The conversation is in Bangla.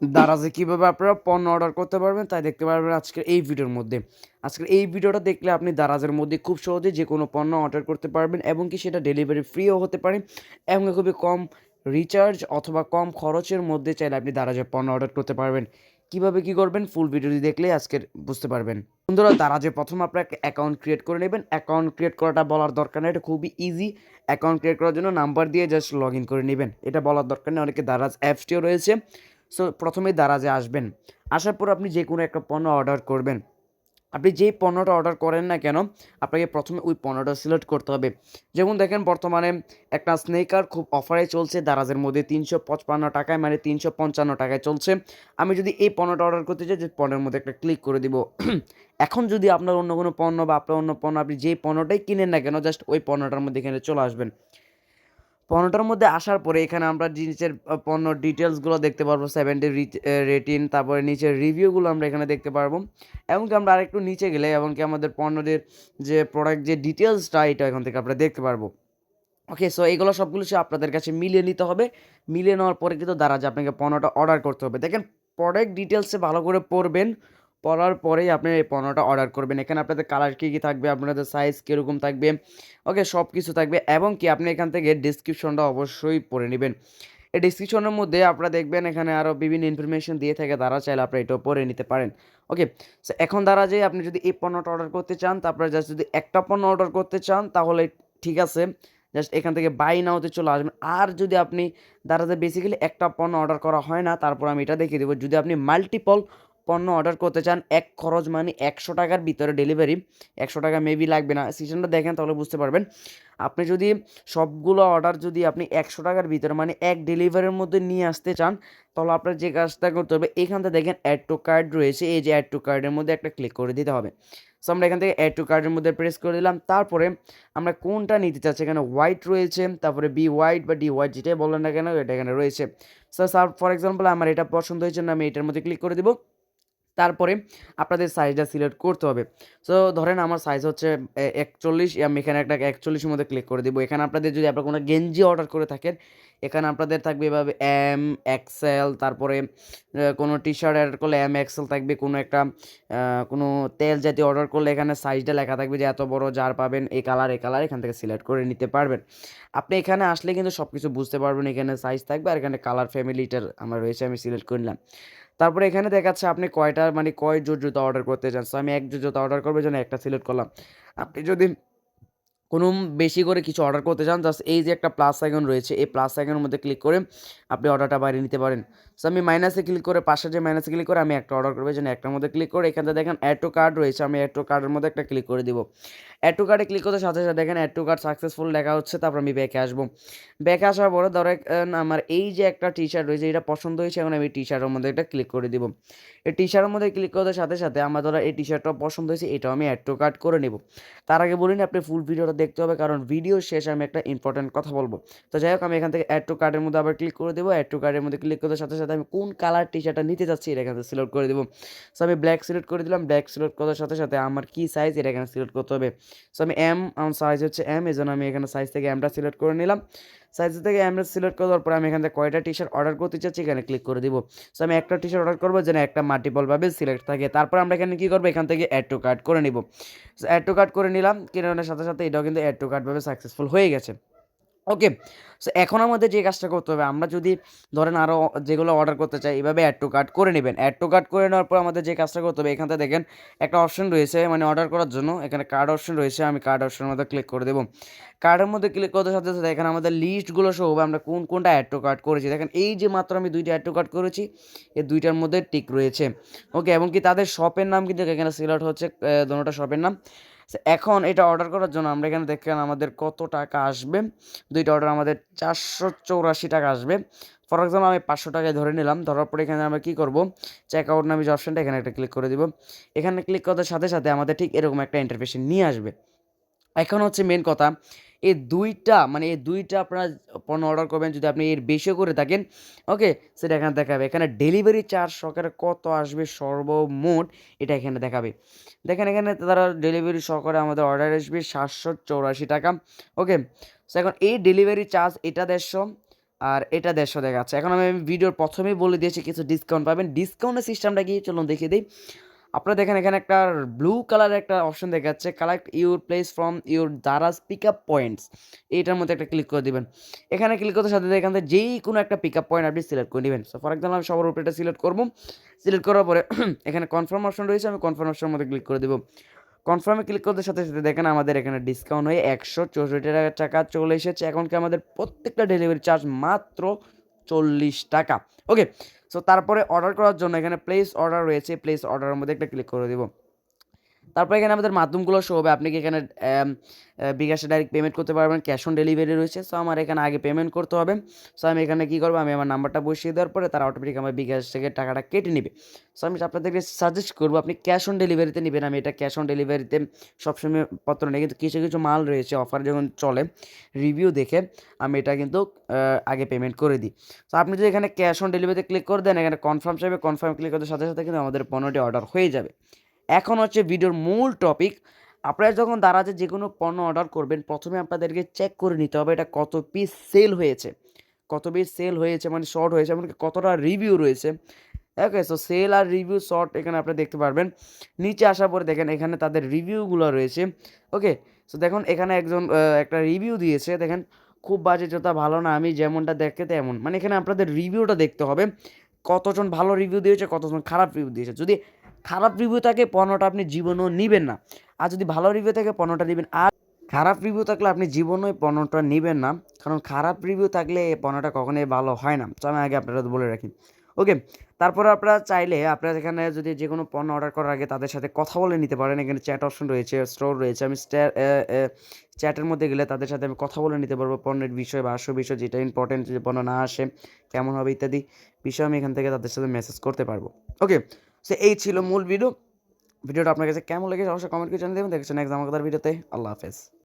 দারাজে কিভাবে আপনারা পণ্য অর্ডার করতে পারবেন তাই দেখতে পারবেন আজকের এই ভিডিওর মধ্যে। আজকের এই ভিডিওটা দেখলে আপনি দারাজের মধ্যে খুব সহজে যে কোনো পণ্য অর্ডার করতে পারবেন এবং কি সেটা ডেলিভারি ফ্রিও হতে পারে এবং খুবই কম রিচার্জ অথবা কম খরচের মধ্যে চাইলে আপনি দারাজে পণ্য অর্ডার করতে পারবেন। কিভাবে কি করবেন ফুল ভিডিওটি দেখলে আজকের বুঝতে পারবেন। বন্ধুরা, দারাজে প্রথম আপনার একটা অ্যাকাউন্ট ক্রিয়েট করে নেবেন। অ্যাকাউন্ট ক্রিয়েট করাটা বলার দরকার নেই, এটা খুবই ইজি। অ্যাকাউন্ট ক্রিয়েট করার জন্য নাম্বার দিয়ে জাস্ট লগ ইন করে নেবেন, এটা বলার দরকার নেই। অনেকে দারাজ অ্যাপসটিও রয়েছে। সো প্রথমেই দারাজে আসবেন। আসার পর আপনি যে কোনো একটা পণ্য অর্ডার করবেন। আপনি যেই পণ্যটা অর্ডার করেন না কেন, আপনাকে প্রথমে ওই পণ্যটা সিলেক্ট করতে হবে। যেমন দেখেন বর্তমানে একটা স্নেকার খুব অফারে চলছে দারাজের মধ্যে 355 টাকায়, মানে 355 টাকায় চলছে। আমি যদি এই পণ্যটা অর্ডার করতে চাই, যে পণ্যের মধ্যে একটা ক্লিক করে দিব। এখন যদি আপনার অন্য কোনো পণ্য বা আপনার অন্য পণ্য, আপনি যেই পণ্যটাই কিনেন না কেন, জাস্ট ওই পণ্যটার মধ্যে এখানে চলে আসবেন। পণ্যটার মধ্যে আসার পরে এখানে আমরা নিচের পণ্য ডিটেলসগুলো দেখতে পারবো, 7 ডে রেটিং, তারপরে নিচের রিভিউগুলো আমরা এখানে দেখতে পারবো। এমনকি আমরা আরেকটু নিচে গেলে এমনকি আমাদের পণ্যদের যে প্রোডাক্ট যে ডিটেলসটা, এটা এখান থেকে আমরা দেখতে পারবো। ওকে, সো এইগুলো সবগুলো সে আপনাদের কাছে মিলিয়ে নিতে হবে। মিলিয়ে নেওয়ার পরে কিন্তু দারাজে আপনাকে পণ্যটা অর্ডার করতে হবে। দেখেন, প্রোডাক্ট ডিটেলসে ভালো করে পড়বেন, পড়ার পরেই আপনি এই পণ্যটা অর্ডার করবেন। এখানে আপনাদের কালার কী কী থাকবে, আপনাদের সাইজ কীরকম থাকবে, ওকে, সব কিছু থাকবে। এবং কি আপনি এখান থেকে ডিসক্রিপশনটা অবশ্যই পড়ে নেবেন। এই ডিসক্রিপশনের মধ্যে আপনারা দেখবেন এখানে আরও বিভিন্ন ইনফরমেশন দিয়ে থাকে, তারা চাইলে আপনারা এটাও পড়ে নিতে পারেন। ওকে, সো এখন দ্বারা যে আপনি যদি এই পণ্যটা অর্ডার করতে চান, তারপরে জাস্ট যদি একটা পণ্য অর্ডার করতে চান তাহলে ঠিক আছে, জাস্ট এখান থেকে বাই নাওতে চলে আসবেন। আর যদি আপনি দারাজে বেসিক্যালি একটা পণ্য অর্ডার করা হয় না, তারপর আমি এটা দেখিয়ে দেবো। যদি আপনি মাল্টিপল পণ্য অর্ডার করতে চান, এক খরচ মানে 100 টাকার ভিতরে ডেলিভারি, 100 টাকা মেবি লাগবে না, সিজনটা দেখেন তাহলে বুঝতে পারবেন। আপনি যদি সবগুলো অর্ডার যদি আপনি 100 টাকার ভিতরে মানে এক ডেলিভারির মধ্যে নিয়ে আসতে চান, তাহলে আপনার যে কাজটা করতে হবে, এখান থেকে দেখেন অ্যাড টু কার্ট রয়েছে, এই যে অ্যাড টু কার্টের মধ্যে একটা ক্লিক করে দিতে হবে। সো আমরা এখান থেকে অ্যাড টু কার্টের মধ্যে প্রেস করে দিলাম। তারপরে আমরা কোনটা নিতে চাচ্ছি, এখানে হোয়াইট রয়েছে, তারপরে বি হোয়াইট বা ডি হোয়াইট যেটাই বলেন না কেন, এটা এখানে রয়েছে। সো স্যার ফর এক্সাম্পল আমার এটা পছন্দ হয়েছে না, আমি এটার মধ্যে ক্লিক করে দিব। তারপরে আপনাদের সাইজটা সিলেক্ট করতে হবে। সো ধরেন আমার সাইজ হচ্ছে 41, আমি এখানে একটা 41-এর মধ্যে ক্লিক করে দিব। এখানে আপনাদের যদি আপনারা কোনো গেঞ্জি অর্ডার করে থাকেন, এখানে আপনাদের থাকবে এভাবে এম, এক্সেল, তারপরে কোনো টি-শার্ট অর্ডার করলে এম, এক্সেল থাকবে। কোনো একটা কোনো তেল জাতীয় অর্ডার করলে এখানে সাইজটা লেখা থাকবে যে এত বড় জার পাবেন, এই কালার, এই কালার, এখান থেকে সিলেক্ট করে নিতে পারবেন। আপনি এখানে আসলে কিন্তু সব কিছু বুঝতে পারবেন। এখানে সাইজ থাকবে আর এখানে কালার ফ্যামিলিটার আমার রয়েছে, আমি সিলেক্ট করে নিলাম। তারপরে এখানে দেখাচ্ছে আপনি কয়টা মানে কয় জোড় জুতা অর্ডার করতে চান। সো আমি ১ জোড় জুতা অর্ডার করব, এজন্য একটা সিলেক্ট করলাম। আপনি যদি কোনো বেশি করে কিছু অর্ডার করতে চান, জাস্ট এই যে একটা প্লাস আইকন রয়েছে, এই প্লাস আইকনের মধ্যে ক্লিক করে আপনি অর্ডারটা বাড়িয়ে নিতে পারেন। সো আমি মাইনাসে ক্লিক করে, পাশে যে মাইনাসে ক্লিক করে আমি একটা অর্ডার করবো, এজন্য একটার মধ্যে ক্লিক করে এখান থেকে দেখেন অ্যাড টু কার্ট রয়েছে, আমি অ্যাড টু কার্টের মধ্যে একটা ক্লিক করে দিব। অ্যাড টু কার্টে ক্লিক করতে সাথে সাথে দেখেন অ্যাড টু কার্ট সাকসেসফুল লেখা হচ্ছে। তারপর আমি ব্যাকে আসবো। ব্যাকে আসার পরে ধরেন আমার এই যে একটা টি-শার্ট রয়েছে, এটা পছন্দ হয়েছে, এখন আমি টি-শার্টের মধ্যে একটা ক্লিক করে দিব। এই টি-শার্টের মধ্যে ক্লিক করতে সাথে সাথে আমার ধরো এই টি-শার্টটাও পছন্দ হয়েছে, এটাও আমি অ্যাড টু কার্ট করে নেব। তার আগে বলিনি আপনি ফুল ভিডিওটা দেখতে হবে, কারণ ভিডিও শেষে আমি একটা ইম্পর্টেন্ট কথা বলবো। তো যাই হোক, আমি এখান থেকে অ্যাড টু কার্টের মধ্যে আবার ক্লিক করে দেবো। অ্যাড টু কার্টের মধ্যে ক্লিক করতে সাথে সাথে আমি কোন কালার টি-শার্টটা নিতে চাচ্ছি এটা এখানে সিলেক্ট করে দেবো। সো আমি ব্ল্যাক সিলেক্ট করে দিলাম। ব্ল্যাক সিলেক্ট করার সাথে সাথে আমার কি সাইজ এটা এখানে সিলেক্ট করতে হবে। সো আমি এম, আমার সাইজ হচ্ছে এম, এই জন্য আমি এখানে সাইজ থেকে এমটা সিলেক্ট করে নিলাম। সাইজ থেকে এমটা সিলেক্ট করার পরে আমি এখান থেকে কয়টা টি-শার্ট অর্ডার করতে চাচ্ছি এখানে ক্লিক করে দিব। সো আমি একটা টি-শার্ট অর্ডার করবো যেন একটা মাল্টিপলভাবে সিলেক্ট থাকে। তারপর আমরা এখানে কী করবো, এখান থেকে অ্যাড টু কার্ট করে নিব। সো অ্যাড টু কার্ট করে নিলাম, কিনার সাথে সাথে এটাও কিন্তু অ্যাড টু কার্টভাবে সাকসেসফুল হয়ে গেছে। ওকে, সো এখন আমাদের যে কাজটা করতে হবে, আমরা যদি ধরেন আরও যেগুলো অর্ডার করতে চাই, এভাবে অ্যাড টু কার্ট করে নেবেন। অ্যাড টু কার্ট করে নেওয়ার পর আমাদের যে কাজটা করতে হবে, এখান থেকে দেখেন একটা অপশন রয়েছে মানে অর্ডার করার জন্য, এখানে কার্ড অপশন রয়েছে, আমি কার্ড অপশনের মধ্যে ক্লিক করে দেবো। কার্ডের মধ্যে ক্লিক করতে সাথে সাথে এখানে আমাদের লিস্টগুলো শো হবে, আমরা কোন কোনটা অ্যাড টু কার্ট করেছি। দেখেন এই যে মাত্র আমি 2টা অ্যাড টু কার্ট করেছি, এই 2টার মধ্যে টিক রয়েছে। ওকে, এবং কি তাদের শপের নাম কিন্তু এখানে সিলেক্ট হচ্ছে, দোনোটা শপের নাম। এখন এটা অর্ডার করার জন্য আমরা এখানে দেখেন আমাদের কত টাকা আসবে। 2টা অর্ডার আমাদের 484 টাকা আসবে। ফর এক্সাম্পল আমি 500 টাকায় ধরে নিলাম। ধরার পরে এখানে আমরা কী করবো, চেক আউট নামে যে অপশনটা, এখানে একটা ক্লিক করে দিব। এখানে ক্লিক করার সাথে সাথে আমাদের ঠিক এরকম একটা ইন্টারফেস নিয়ে আসবে। এখন হচ্ছে মেন কথা, এই দুইটা আপনারা পণ্য অর্ডার করবেন, যদি আপনি এর বেশিও করে থাকেন, ওকে, সেটা এখানে দেখাবে। এখানে ডেলিভারি চার্জ সহকারে কত আসবে সর্বমোট, এটা এখানে দেখাবে। দেখেন এখানে তারা ডেলিভারি সহকারে আমাদের অর্ডার আসবে 784 টাকা। ওকে, সো এখন এই ডেলিভারি চার্জ এটা 150, আর এটা 150 দেখাচ্ছে। এখন আমি ভিডিওর প্রথমেই বলে দিয়েছি কিছু ডিসকাউন্ট পাবেন। ডিসকাউন্টের সিস্টেমটা কি চলুন দেখিয়ে দিই। আপনারা দেখেন এখানে একটা ব্লু কালারের একটা অপশন দেখাচ্ছে, collect your place from your Daraz pickup points. এইটার মধ্যে একটা ক্লিক করে দিবেন। এখানে ক্লিক করতে সাথে এখান থেকে যেই কোনো একটা পিকআপ পয়েন্ট আপনি সিলেক্ট করে নেবেন। সো ফর এক্সাম্পল আমি সবার উপরে এটা সিলেক্ট করবো। সিলেক্ট করার পরে এখানে কনফার্ম অপশন রয়েছে, আমি কনফার্ম অপশনের মধ্যে ক্লিক করে দেবো। কনফার্মে ক্লিক করতে সাথে সাথে দেখেন আমাদের এখানে ডিসকাউন্ট হয়ে 164 টাকা চলে এসেছে। এখন কি আমাদের প্রত্যেকটা ডেলিভারি চার্জ মাত্র 40 টাকা। ওকে, সো তারপরে অর্ডার করার জন্য এখানে প্লেস অর্ডার রয়েছে, প্লেস অর্ডারের মধ্যে একটা ক্লিক করে দেবো। তারপর এখানে আমাদের মাধ্যমগুলো শো হবে। আপনি কি এখানে বিকাশে ডাইরেক্ট পেমেন্ট করতে পারবেন, ক্যাশ অন ডেলিভারি রয়েছে। সো আমার এখানে আগে পেমেন্ট করতে হবে। সো আমি এখানে কী করবো, আমি আমার নাম্বারটা বসিয়ে দেওয়ার পরে তারা অটোমেটিক আমার বিকাশ থেকে টাকাটা কেটে নেবে। সো আমি আপনাদেরকে সাজেস্ট করবো আপনি ক্যাশ অন ডেলিভারিতে নেবেন। আমি এটা ক্যাশ অন ডেলিভারিতে সবসময় পত্র নেই, কিন্তু কিছু কিছু মাল রয়েছে অফার যখন চলে রিভিউ দেখে আমি এটা কিন্তু আগে পেমেন্ট করে দিই। সো আপনি যদি এখানে ক্যাশ অন ডেলিভারিতে ক্লিক করে দেন, এখানে কনফার্ম চাইবে, কনফার্ম ক্লিক করতে সাথে সাথে কিন্তু আমাদের পণ্যটি অর্ডার হয়ে যাবে। এখন হচ্ছে ভিডিওর মূল টপিক। আপনারা যখন দারাজে যে কোনো পণ্য অর্ডার করবেন, প্রথমে আপনাদেরকে চেক করে নিতে হবে এটা কত পিস সেল হয়েছে, কত পিস সেল হয়েছে মানে শর্ট হয়েছে, এমনকি কতটা রিভিউ রয়েছে। ওকে, সো সেল আর রিভিউ শর্ট এখানে আপনি দেখতে পারবেন। নিচে আসার পরে দেখেন এখানে তাদের রিভিউগুলো রয়েছে। ওকে, সো দেখুন এখানে একজন একটা রিভিউ দিয়েছে, দেখেন খুব বাজে জুতা, ভালো না, আমি যেমনটা দেখতে তেমন। মানে এখানে আপনাদের রিভিউটা দেখতে হবে কতজন ভালো রিভিউ দিয়েছে, কতজন খারাপ রিভিউ দিয়েছে। যদি খারাপ রিভিউ থাকে পণ্যটা আপনি জীবনেও নেবেন না, আর যদি ভালো রিভিউ থাকে পণ্যটা নেবেন। আর খারাপ রিভিউ থাকলে আপনি জীবনেও পণ্যটা নেবেন না, কারণ খারাপ রিভিউ থাকলে এই পণ্যটা কখনোই ভালো হয় না। তো আমি আগে আপনারা বলে রাখি। ওকে, তারপরে আপনারা চাইলে আপনারা এখানে যদি যে কোনো পণ্য অর্ডার করার আগে তাদের সাথে কথা বলে নিতে পারেন। এখানে চ্যাট অপশন রয়েছে, স্টোর রয়েছে। আমি চ্যাটের মধ্যে গেলে তাদের সাথে আমি কথা বলে নিতে পারবো পণ্যের বিষয় বা আসল বিষয়, যেটা ইম্পর্টেন্ট, যে পণ্য না আসে কেমন হবে ইত্যাদি বিষয় আমি এখান থেকে তাদের সাথে মেসেজ করতে পারবো। ওকে, সো এই ছিল মূল ভিডিও। ভিডিওটা আপনার কাছে কেমন লেগেছে অবশ্যই কমেন্ট করে জানিয়ে দেবেন। দেখছেন নেক্সট ধামাকাদার ভিডিওতে। আল্লাহ হাফেজ।